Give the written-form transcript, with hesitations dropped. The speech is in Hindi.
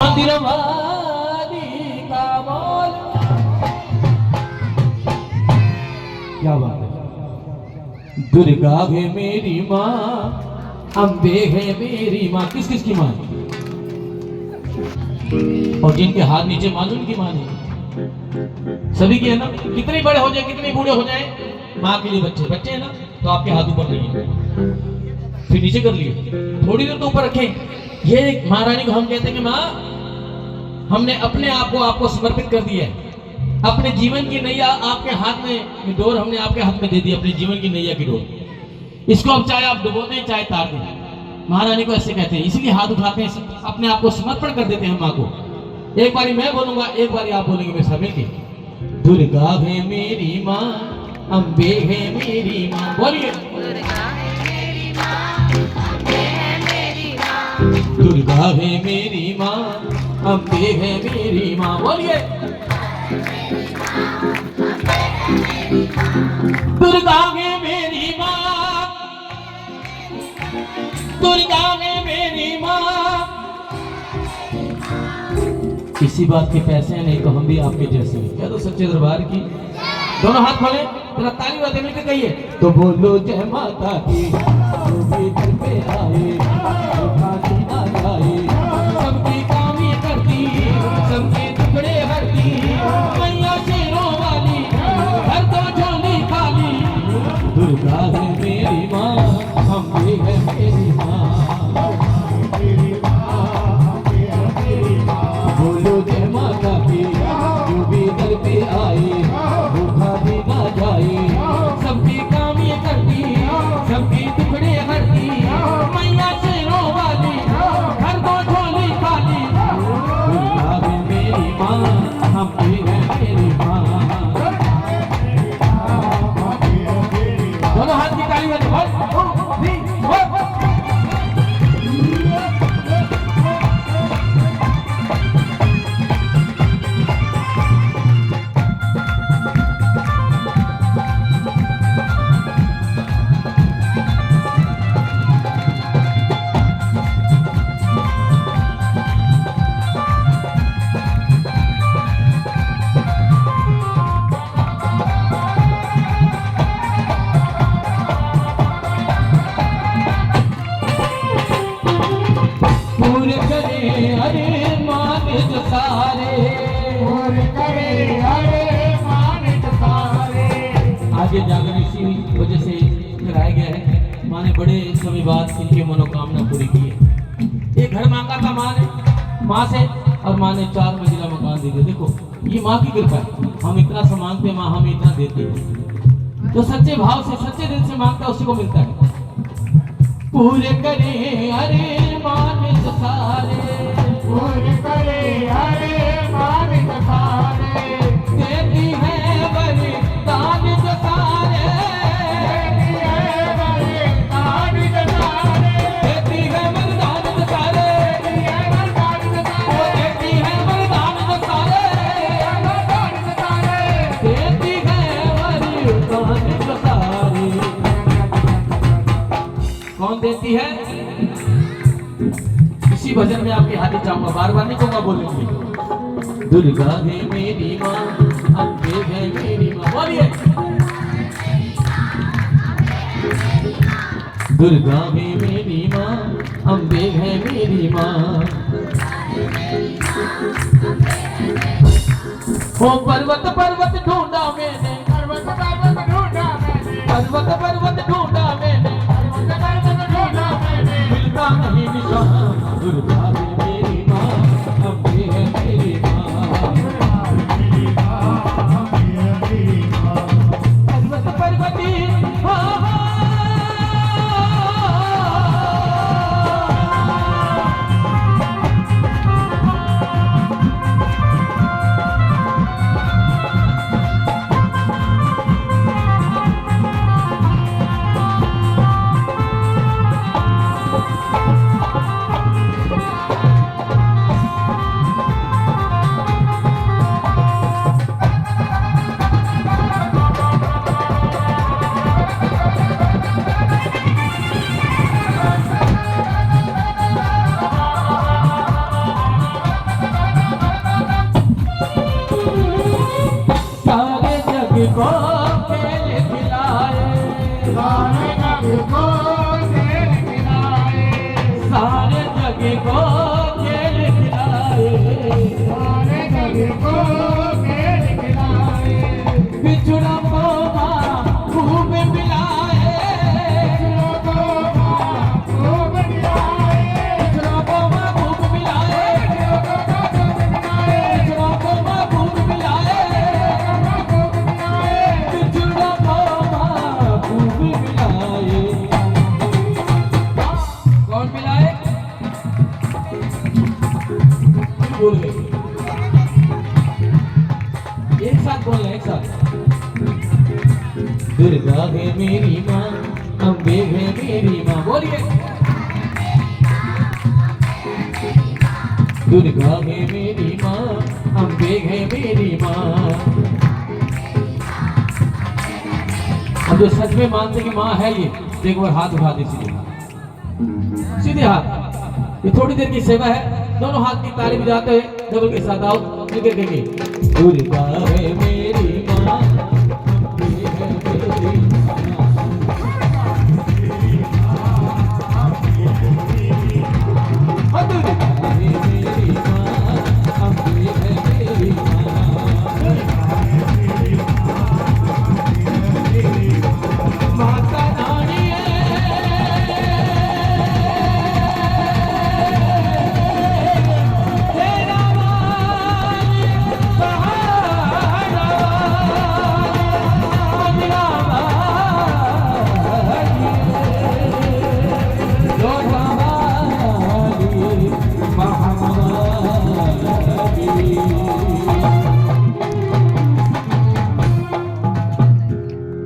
मंदिर वाली का बोल। क्या बात है। दुर्गा है मेरी माँ, अम्बे है मेरी माँ। किस किस की माँ? और जिनके हाथ नीचे मालूम की माँ नहीं, सभी की है ना। कितने बड़े हो जाए, कितने बूढ़े हो जाए, माँ के लिए बच्चे बच्चे है ना। तो आपके हाथ ऊपर नहीं है, फिर नीचे कर लिए, थोड़ी देर तो ऊपर रखें। ये महारानी को हम कहते हैं कि माँ, हमने अपने आप को आपको समर्पित कर दिया है। अपने जीवन की नैया आपके हाथ में, डोर हमने आपके हाथ में दे दी, अपने जीवन की नैया की डोर। इसको अब चाहे आप डुबो दें चाहे तार दें, महारानी को ऐसे कहते हैं। इसीलिए हाथ उठाते हैं, अपने आप को समर्पण कर देते हैं माँ को। एक बारी मैं बोलूंगा, एक बारी आप बोलेंगे मेरे साथ मिलके। दुर्गा है मेरी माँ, अम्बे है मेरी माँ। बोलिए। दुर्गा है मेरी माँ, अम्बे है मेरी माँ। दुर्गा है मेरी माँ, अम्बे है मेरी माँ। बोलिए। दुर्गा है मेरी माँ, दुर्गा है मेरी माँ। किसी बात के पैसे हैं नहीं तो हम भी आपके जैसे हैं। कह दो सच्चे दरबार की। दोनों हाथ खोले, तेरा ताली बातें मिलकर कहिए तो बोलो जय माता की। जो भी घर पे आए वो खाती ना जाए, सबकी कामी करती, सबके टुकड़े हरती। मैया शेरों वाली, हर तो झोली खाली। दुर्गा है मेरी माँ, अम्बे है मेरी माँ। बोलो जय माता की। जो भी दर पे आए भूखा भी ना जाए, सबकी कामी करती, सबकी टुकड़े हरती। मैया शेरों वाली, हर दो झोली खाली। दुर्गा है मेरी माँ, अम्बे है मेरी माँ। दोनों हाथ की ताली बजाओ। पूरे करे अरे मान जो सारे, पूरे करे अरे मान जो सारे। आगे जाकर इसी वजह से कराया गया है। माँ ने बड़े समय बाद इनकी मनोकामना पूरी की है। एक घर मांगा था माँ ने, माँ से, और माँ ने 4 मंजिला मकान दे दिया। देखो ये माँ की कृपा है। हम इतना सा मांगते हैं, माँ हमें इतना देती है। तो सच्चे भाव से, सच्चे दिल से मांगता है, उसी को मिलता है। पूरे करे अरे मान जो सारे, पूरे करे अरे मान जो सारे। देती है वरदान जो सारे, देती है वरदान जो सारे। देती है वरदान जो सारे, देती है वरदान जो सारे। देती है वरदान जो सारे, वरदान जो सारे। देती है वरदान जो सारे। कौन देती है? इसी भजन में आपके हाथ चाहूंगा, बार बार नहीं कहूंगा, बोलेंगे। दुर्गा है मेरी माँ, अम्बे है मेरी माँ। बोलिए। दुर्गा है मेरी माँ, अम्बे है मेरी माँ। ओ पर्वत पर्वत ढूंढा मैंने, पर्वत पर्वत ढूंढा मैंने, पर्वत पर्वत ढूंढा मैंने, पर्वत पर्वत ढूंढा मैंने। मिलता नहीं निशान। दुर्गा है मेरी माँ, अम्बे है मेरी माँ। पर्वत पर्वती हाँ हाँ। को खेल खिलाए, सारे जग को खेल खिलाए, सारे जग को खेल खिलाए, सारे जग को खेल खिलाए, बिछड़ा को माँ खूब मिलाए, बिछड़ों को माँ खूब मिलाए, बिछड़ा को माँ खूब मिलाए, बिछड़ों को माँ खूब मिलाए, बिछड़ा को माँ खूब मिलाए। कौन मिलाए? बोल गए। एक साथ बोलना, एक साथ। दुर्गा है मेरी माँ, अम्बे है मेरी माँ, बोलिए। दुर्गा है मेरी माँ, अम्बे है मेरी माँ। अब जो सच में मानते कि माँ है ये, तो एक बार हाथ उठा दे सीधे, सीधे हाथ। ये थोड़ी देर की सेवा है, दोनों हाथ की ताली बजाते हुए डबल के साथ आओ, मिलकर कहेंगे दुर्गा है मेरी